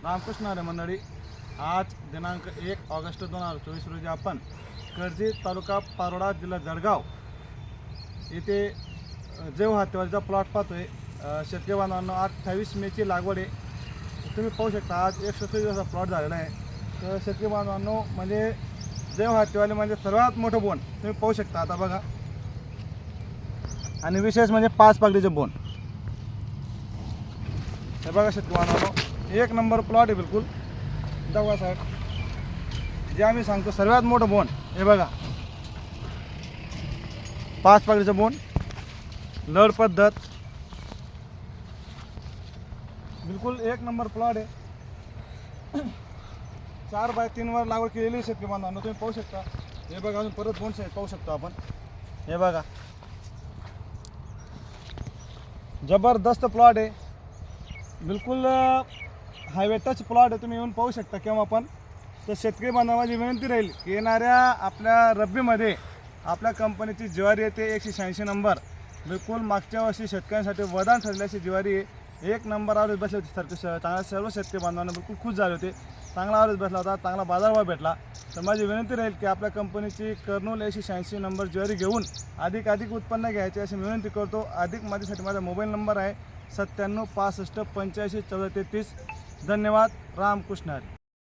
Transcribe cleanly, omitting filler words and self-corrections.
रामकृष्ण हरी मंडळी, आज दिनांक 1 ऑगस्ट 2024 रोजी आपण कर्जत तालुका पारोडा जिल्हा जळगाव येथे जैव हत्तीवरचा प्लॉट पाहतोय। शेतकरी बांधवांनो, 28 मेची लागवड आहे। तुम्ही पाहू शकता आज 120 दिवसाचा प्लॉट झालेला आहे। तर शेतकरी बांधवांनो, म्हणजे जैव हत्तीवाले म्हणजे सर्वात मोठं बोन तुम्ही पाहू शकता आता बघा, आणि विशेष म्हणजे 5 पाकळीचे बोन हे बघा शेतकरी बांधवांनो, एक नंबर प्लॉट आहे बिलकुल। दवा साहेब, जे आम्ही सांगतो सर्वात मोठं बोन हे बघा, 5 पाकळीचं बोन, लढ पद्धत, बिलकुल एक नंबर प्लॉट आहे। 4x3 वर लागवड केलेली शेतकरी बांधवांनो, तुम्ही पाहू शकता। हे बघा, अजून परत बोन साईड पाहू शकतो आपण। हे बघा, जबरदस्त प्लॉट आहे, बिलकुल हायवे टच प्लॉट आहे। तुम्ही येऊन पाहू शकता केव्हा पण। तर शेतकरी बांधवांची विनंती राहील की येणाऱ्या आपल्या रब्बीमध्ये आपल्या कंपनीची ज्वारी येते 186 नंबर, बिलकुल मागच्या वर्षी शेतकऱ्यांसाठी वरदान ठरली अशी ज्वारी आहे। एक नंबर आवरेज बसले होते चांगला, सर्व शेतकरी बांधवांना बिलकुल खुश झाले होते। चांगला आवरेज बसला होता, चांगला बाजारभाव भेटला। तर माझी विनंती राहील की आपल्या कंपनीची कर्नूल 186 नंबर ज्वारी घेऊन अधिक उत्पन्न घ्यायचे अशी विनंती करतो। अधिक माहितीसाठी माझा मोबाईल नंबर आहे 97 65 85 14 33। धन्यवाद। रामकृष्ण हरी।